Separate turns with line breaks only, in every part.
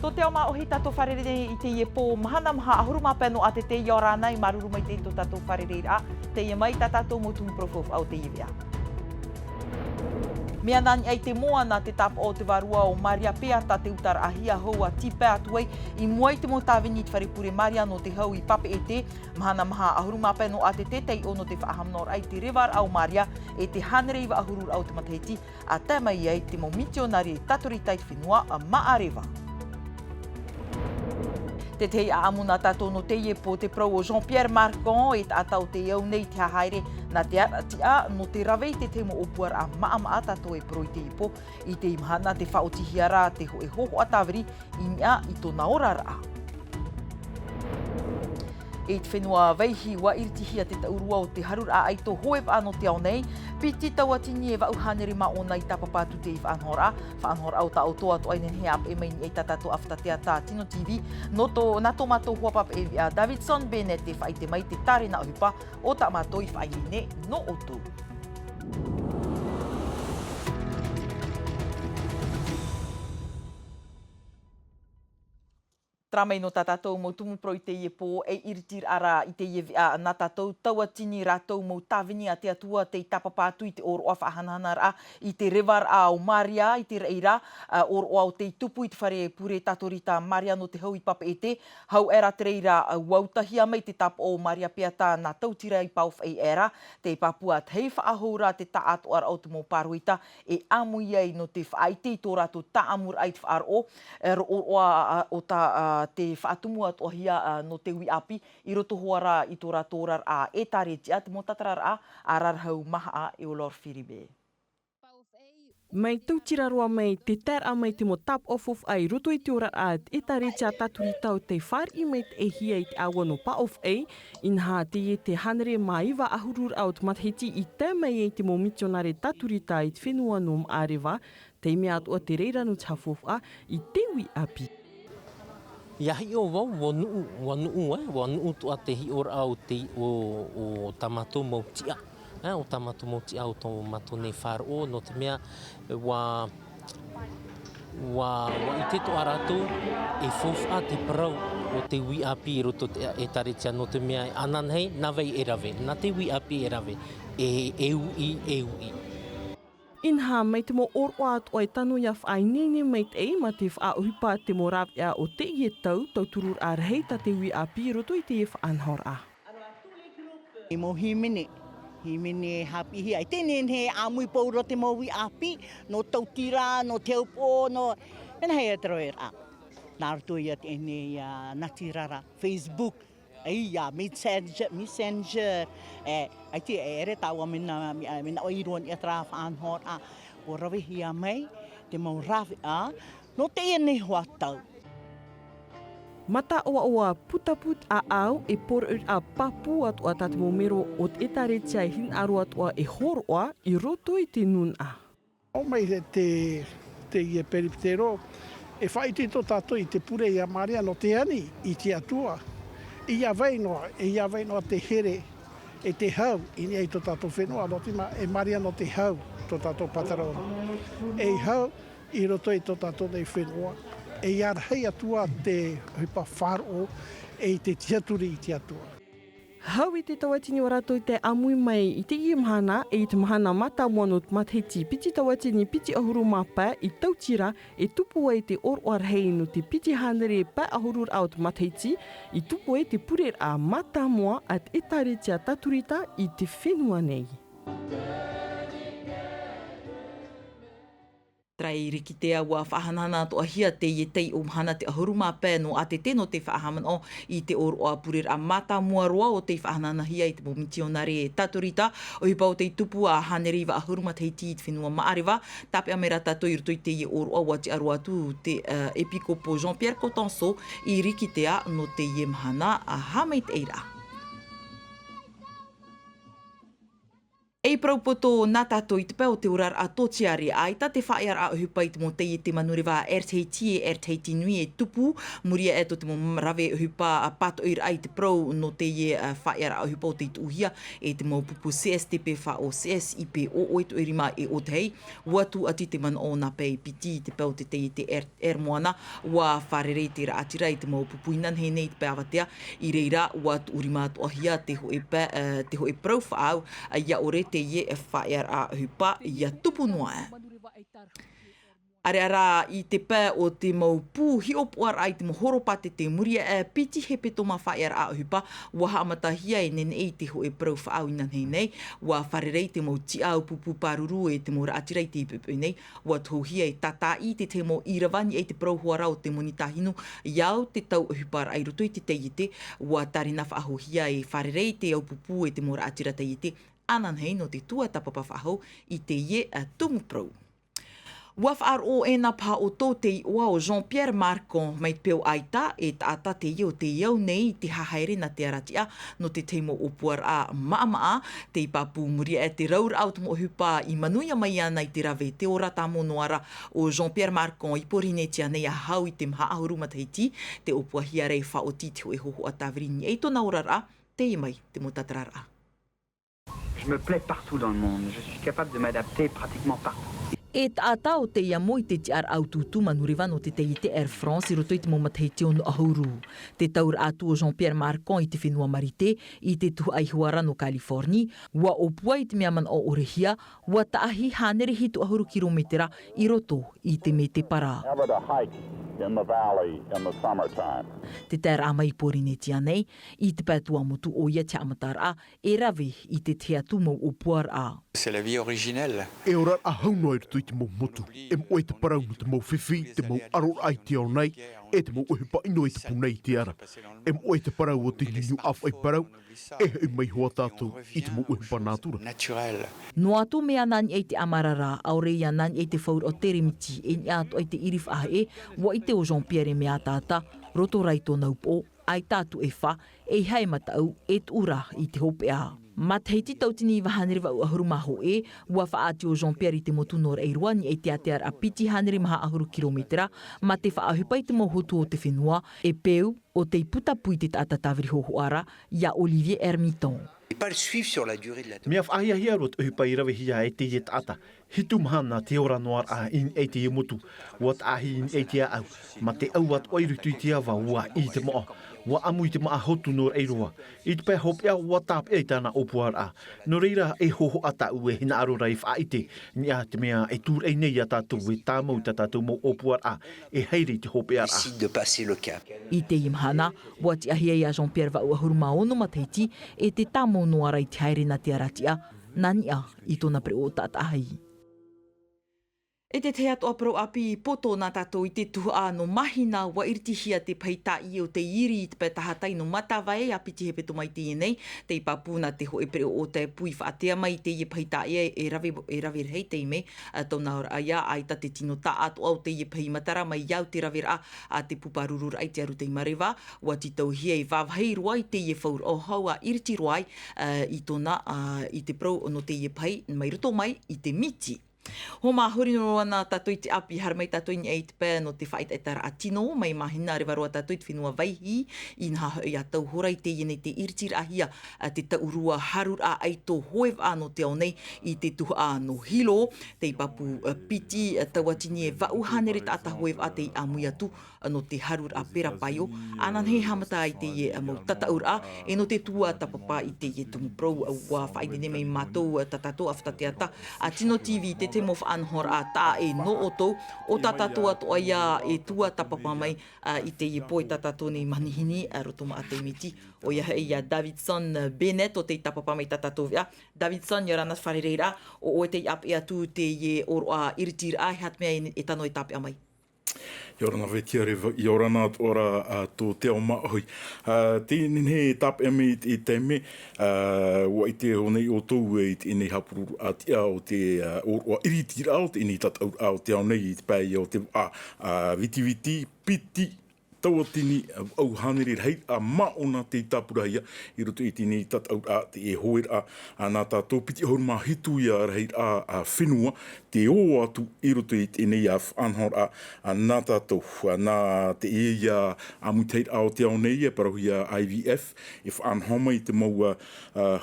Tō te oma o hi tato wharere i te ie pō mahana maha ahuruma pēno atete i ora nei maruru mai te tō tato wharere a te ie mai tato mo tumu profof au te ie vea. Mea nani ai te moana te tapa o te varua o Maria Pea ta te utara ahia hoa tipe atuei i muai te mo tāwini te wharepure Maria no te hau i pape e te mahana maha ahuruma pēno atete tei ono te whaahamnor ai te rewar au Maria e te hanere iwa ahurur au te mataheti a te mai ai te mo mitionari e tatori tai whenua a maarewa. Te tei a amuna tato no te ie po te prau o Jean-Pierre Marcon e atau te iau nei te haere na te atia no te rawei te te mo opuar a maa tato e pro i te ipo i te imahana te whaotihiara te ho e hoho atawiri i mea i tōna ora raa. E te whenua veihi wa iritihia te taurua o te harur a aito hoev ano te ao nei, piti taua tini e wau hanere ma o nei tapapatu te i whaanhora, whaanhora au ta o toa to ainen hea ap e maini e tatato aftatea tā Tino TV, no to nato mato huapap e a Davidson Bennett te whaite mai te tare na uhipa o ta mato i whaine no otu. Tramei no tātou mo tumu pro i te ie pō e iritir ara i te ie vea nā tātou taua tini rātou mo tāwini a te atua te tapapātu i te oroa whahanana ra i te rewar a o Maria i te reira oroa o te tupu i te whare pure tatorita Maria no te hau i papa e te hau era te reira wautahia mai te tapa o Maria Pea tā nā tautira i pauf ei era te papua te hei whaahora te taato ar au te mo paruita e amu iei no te whaite i tō rātou taamur ai te whaaro oroa o ta te whaatumu atohia no te ui api i roto hoara i tō rātorar a e tāretia te motatarar a rarhau maha a e o lor whiribe.
Mai tautira roa mai te tēra mai te mo tap off ai roto i te ora a e tāretia taturi tau te whar i mai te e hia i te awa no pa off ei in ha te e te hanere maiwa ahurur au te matheti i te mai e te mo mitionare taturi tai te whenua no maarewa te mea atua te reira no tafof a i te ui api.
Ia hi o wau, wanu tua te hi ora au te o tamato mautia. O tamato mautia o tō mato ne wharo no te mea wa i te to arato e fofa te parau o te ui api i roto e taretia no te mea ananhei nawei e rawe. Na te ui api e rawe e ui.
Inha mai te mo oroa atu ai tanu ia whaai nene mai te ei ma te whaauhipa te mo rawia o te ie tauturur a rehei ta te ui api roto i te e whaanhora.
I mo himene hapihi ai tēnei he amui pauro te mo ui api no tautira, no te upo, no ena hei atroera. Nā roto ia tēnei natirara, Facebook, Messenger, ai te ere taua mina oiruan i atra whaanhora o rawihia mai, te mau rawia, no te ene hoa tau.
Mata oa putaput a au e poru a papu atu a tate mo mero o te taretia hin aru atu a e horoa i roto i te nun a.
O mai te ie periptero, e whaiti to tato i te pure i a Maria no te ani i te atua. Ia veinoa te here e te hau, i nei to tato whenua, no tima e Maria no te hau to tato patarona. E hau i roto i to tato nei whenua, e iar hei atua te hipa wharo e te tiaturi i te atua.
Hau i te tawatini o rato i te amui mai i te ie mahana e i te mahana mata moano te matheti piti tawatini piti ahuru mapa i tautira e tupu e te oroar hei no te piti hanere pa ahurur au te matheti i tupu e te purer a mata moa at e taretia taturita i te whenua nei.
Trai riki te awa whahanana to ahia te ie tei o mahana te ahuruma pē no atete no te whaahamano i te oroa purer a mata mua roa o te whahanana hia i te momitionare e tatorita o hipa o te tupu a haneriwa ahuruma te hiti i te whenua maarewa tape a mera tato i roto i te ie oroa wati aroa tu te epikopo Jean-Pierre Cotenso i riki te a no te ie mahana a hamei te eira. Ei praupoto nā tātou I te pēo te urar a tōtiari aita te whaear a uhupa I te mo te ma nuriwa teiti nui e tupu muria e to te mo rave uhupa a pato ir ai te prau no te whaear a uhupa o te uhia e te mo pupu CSTP wha o CSIP o oito irima e o te hei watu ati te man o nā pei piti te pēo te moana wa wharerei te ra atira I te mo pupu inan he nei te pēo awatea I reira watu urima to ahia te ho e prau whaau ia ore te ie e whaear a hupa ia tupu noa e. Are ara I te pē o te mau pū hiopuar ai te mohoro pate te muria e piti he peto ma whaear a hupa waha amatahia e nene e te ho e prau whaau inan hei nei wa wharerei te mau ti au pupu paruru e te mo raatirei te ipupu nei wa tōhia e tata I te mo irawani e te prau huara o te monitahinu iau te tau hupar ai roto I te teite wa tarina whaahohia e wharerei te au pupu e te mo raatira teite anan hei no te tua tapapa whahau I te ie a tumu prau. Wafar o ena pa o tō te ua o Jean-Pierre Marcon mai peo aita e taata te iau te iau nei te hahaere na te aratia no te teimo o puar a maa te ipapu muria e te raur au tumo hupa I manuia mai ana I te rave te ora tamo noara o Jean-Pierre Marcon I porinetia nei a hau I te maha ahuru matahiti te opua hiarei wha o titio e hoho a tawirini e tona orara te I mai te motatarara.
Je me plais partout dans le monde. Je suis capable de m'adapter pratiquement partout.
E taata o te ia mo I te tiar aututu manuriwa no te teite Air France I roto I te momatahiti o no ahuru. Te taur atu o Jean-Pierre Marcon I te whenua marite I te tuhu ai huara no Californi, wa opua I te mea man o orehia, wa taahi hanere hitu ahuru kilometera I roto I te me te para.
In the valley in the summertime.
Te tēra mai porinetia nei, I te pētua motu o ia te amatara e rave I te tea tumo o puar a.
C'est la vie originelle.
E ora a haunoi rutu I te mau motu. E mo e te parau no te mau whiwhi, te mau aro ai te au nei, e te mau uhipa ino I te punei te ara. E mo e te parau o te ninu af ai parau, e hei mai hoa tātou I te mau uhipa nātura.
Naturel.
No atu mea nani e te amarara, aure ia nani e te whaur o teremiti, e ni atu ai te irif ahe, wa I te o Jean-Pierre mea tāta, roto rai tōna upo, ai tātu e wha, e hei matau, e tura I te hope a. Matheiti tautini wahanere wa ahuru maho e, ua whaati o Jean-Pierre I te motu nor eirua ni e te atear a piti hanere maha ahuru kilometera, ma te whaahupa I te mohutu o te whenua, e peu o te putapui te tata tawiri hohoara, ia Olivier Hermiton.
Mea whahiahia rot uhupa I rawe hia e te ie tata. Hitu mahana te ora noar a in e te ie motu. Wat ahi in e te au. Ma te au wat oirutu I te awa ua I te moa. Wa amu I te maa hotu nor eirua. I te pē hop ea wa tāp e tāna opuar a. No reira e hoho ata ue hina aro rai whaite. Ni a te mea e tūr e nei a tātou e tāmau ta tātou mo opuar a. E heiri te hop ea a.
I te imhana, wati ahia I a Jean-Pierre wa uahuru maono mataiti e te tāmau noara I te haere na te aratia, nani a I tōna pre o tātahai. E te te atu aparo api poto nā tātou I te tuhu no mahina wa iritihia te paitai o te iri I te pētahatai no matawai api te hepeto mai te nei, te ipapuna te ho e preo o te pui whaatea mai te ie paitai e rave rei te ime, tōna ora aia aita te tino tā atu au te ie pai matara mai iau te rave a te puparurur ai te aru te imarewa, wa ti tau hia I wawhai ruai te ie whaur o haua iriti ruai I tōna I te pro no te ie pai mai roto mai I te miti. Ho mā hori no ana tātou I te api hara mai tātou I te pē no te whaita e tara atino mai mahina rewa roa tātou I te whenua waihi I nha I a tau horai te ienei te iritir ahia te taurua harur a ai tō hoev a no te au nei I te tuha a no hilo te ipapu piti tauatini e wauhanere ta ata hoev a te amui atu no te harur a pera paio anan he hamata I te ie mau tataur a e no te tua tapapa I te ie tumu prou wa whaidene mai mātou tatato aftateata a Tino TV te te mo whaanhor a tā e no oto o tatato atu aia e tua tapapa mai I te ie poi tatato nei manihini roto ma a te miti o ia hei a Davidson Bennett o te tapapa mai tatato vea. Davidson ia rana wharereira o te api atu te ie oro a iritir a hat mea e tano e tape a mai.
Iorana vetia rewa, iorana ora tō te o maoi. Tēnei he tap eme I te me, wa I te honei o tōu e I nei hapuru a tia o te o iritira o te inei tatau a o te au nei I te pai o te viti piti taua tini au haneri rei a maona te tapura ia I roto I tini tatau a te e hoer a nā tātou piti hau mā hitu ia rei a whenua te o atu I roto I tēnei a whanhor a nā tātou nā te e ia amuteit ao te ao nei ia parahu ia IVF e whanhoma I te mau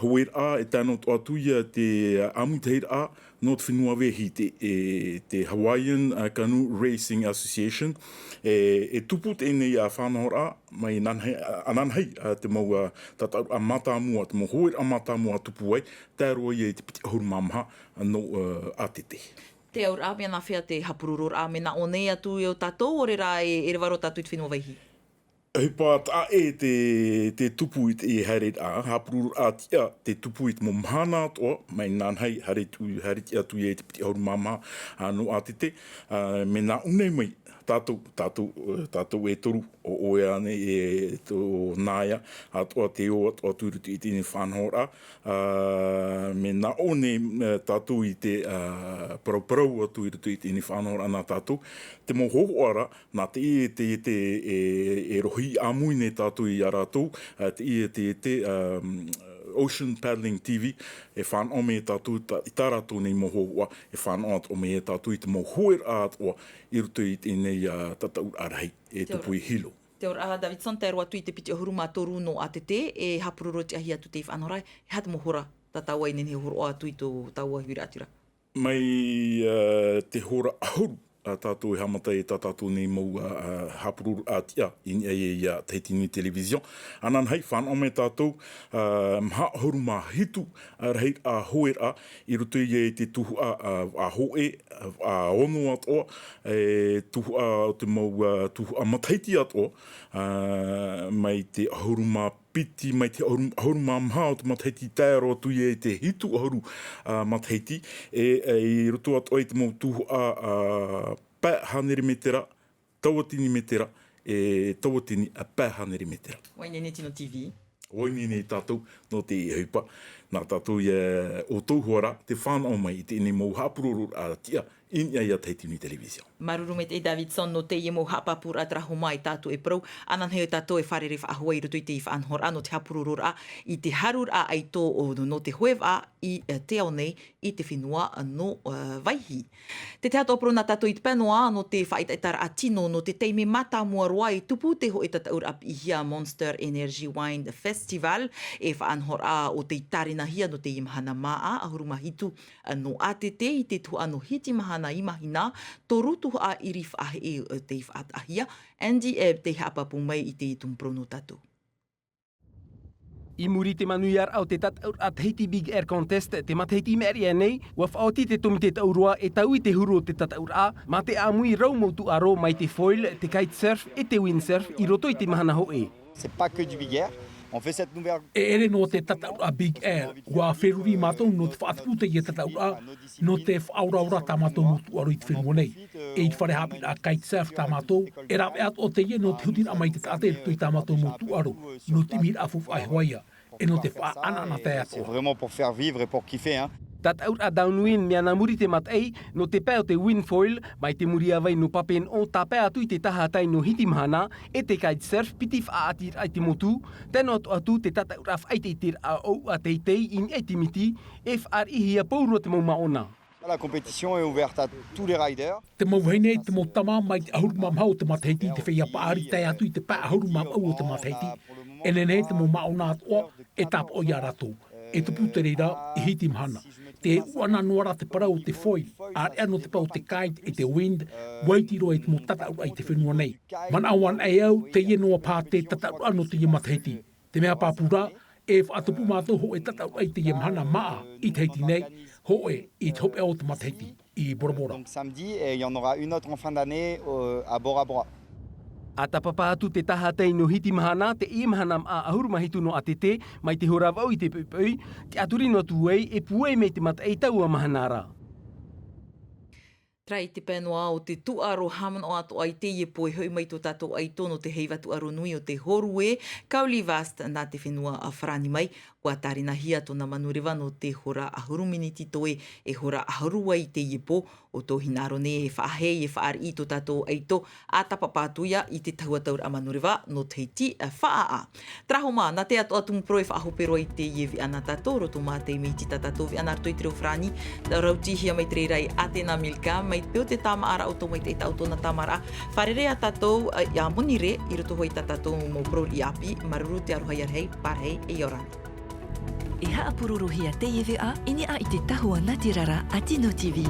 hoer a e tānot atu ia te amuteit a no te whenua wehi te Hawaiian Canoe Racing Association e tupu tēnei a whanahor a mai ananhei te mau tatau a matamua, te mau hoer a matamua tupu ai, tā roa I te piti ahuru mamaha no atete.
Te aur a mea nā whea te hapururur a mena o nei atu I o tātou o re rā e rewaro tātou I te whenua wehi?
Hipa tā te tupu I te haret a, hapururu a tia te tupu I te momhana atoa, mai nānhei haret atu I te piti ahuru mamaha no atete, me nā unei mai, tātou e toru o oe ane e tō nāia atoa te o atoa tūrutu I tēnei whanhora me nā one tātou I te parau atu I rutu I tēnei whanhora nā tātou te mo hohoara nā te e rohi amuine tātou I aratou te Ocean Paddling TV e whanau me tātou I tā rātou nei mohoa e whanau atu me tātou I te mohoer atoa I rutu I tēnei tatau arahei e tupu I hilo.
Te ora Davidson, te aroa tui te piti ahuru mā toru no atete e hapururo te ahi atu te whanhorai e hata mohora tatau ai nene horo atu I tō taua hiura atira.
Mai te hora ahuru tātou e hamata e tātou nei mau hapururu atia I Tahitini Television. Anan hei whanau me tātou mha ahuru mā hitu rei a hoer a I rutu I te tuhu a hoe a ono atoa tuhu a te mau tuhu a mataiti atoa mai te ahuru mā piti mai te ahuru mā mha o te mataiti tāro atu I te hitu ahuru mataiti I rutu atoa I te mau tuhu a pāhaneri metera, tauatini metera, tauatini a pāhaneri metera.
Wainene tino TV.
Wainene tātou no te haupa. Nā tātou o tauhuara te whanau mai I tēnei mau hapururu a tia I a Tahitini Television.
Maruru me te Davidson no te ie mau hapapura atraho mai tātou e prau. Anan heo tātou e wharere whaahua I rutu I te whaanhor a no te hapururur a I te harur a ai tō no te hoev a I te ao nei I te whenua no waihi. Te te hato apuro nā tātou I te panoa no te whaitaitara a tino no te teime mata mua roa I tupu te ho e tataur ap I hia Monster Energy Wine Festival e whaanhor a o te tarina hia no te imahana maa ahuru mahitu no atete I te tu ano hiti mahana I mahina torutu a iri whaahe e te whaatahia Andy e te hapapu mai I te tumpro no tātou.
I muri te manuiar au te tataur a Tahiti Big Air Contest te matahiti meria nei, wa whaoti te tomi te taurua e tau I te huru o te tataur a, ma te amui raumautu aro mai te foil, te kitesurf e te windsurf I roto I te mahana hoe.
C'est pas que du Big Air. On fait cette nouvelle...
E ere no te tataur a Big Air, wa wheruri mātou no te whaatputa I tataur a, no te whauraura tā mātou mutu aro I te whenua nei. E I te whare hapi a kitesurf tā mātou, e rawe at o te ie no te hutin amai te tate tui tā mātou mutu aro, no te mir afuf ai hoia, e no te wha anana te ato.
C'est vraiment pour faire vivre et pour kiffer, hein.
Tataur a downwind mea nā muri te matei, no te pēo te windfoil, mai te muri awai no papen o tā pēa atu I te taha tai no hiti mahana, e te kitesurf piti whaatir ai te motu, tēnō atu te tataur a whaiteitir a ou a teitei in e timiti, e whaarihia pauro te mau maona.
La compétition est ouverte à tous les riders.
Te mau heine, te mau tama mai te ahuru mamhau te matahiti, te whaia paari tai atu I te pā ahuru mamhau o te matahiti, e nene te mau maona atoa, e tāp o ia ratou, e te putereira I hiti mahana. Te uana nuara te parau te foil, a rea no te pau te kite e te wind, waitiro e te mo tatau ai te whenua nei. Man awan ai au, te ie noa pā te tatau ano te ie matahiti. Te mea pāpura, e whaatupu mātou ho e tatau ai te ie mahana maa I te heiti nei, ho e I te hope au te matahiti I Bora Bora.
Donc samedi, et il y en aura une autre en fin d'année à Bora Bora.
A tapapa atu te taha tei no hiti mahana, te I mahana a ahuru mahitu no atete, mai te horawau I te pupui, te aturi no tuei e puei me te mata e taua mahanara.
Trai te pēnoa o te tuaro hamano ato ai te iepo e hui mai tō tātou ai tono te heiva tuaro nui o te horue, kauli vast nā te whenua a whrani mai, kua tārina hia tōna manurewa no te hora ahurumini titoe e hora ahurua i te iepo, o tō hinaro ne e whaahei e whaari i tō tātou aito a tapapātuia i te tauataur a manurewa no te iti a whaa. Traho mā, nā te ato atu mpro e whaahopero i te ievi ana tātou, roto mā te mei tita tātou vi ana arto i te reo whrani, rautihia mai te reirai a tēnā milka, mai peo te tāmaara o tō mai te tautona tāmara. Wharere a tātou i a monire i roto hoi tā tātou mō pro i api, maruru te aruhai arhei, parhei e iorani.
E haapururu hia te ievi a, ini a i te tahua Natirara a Tino TV.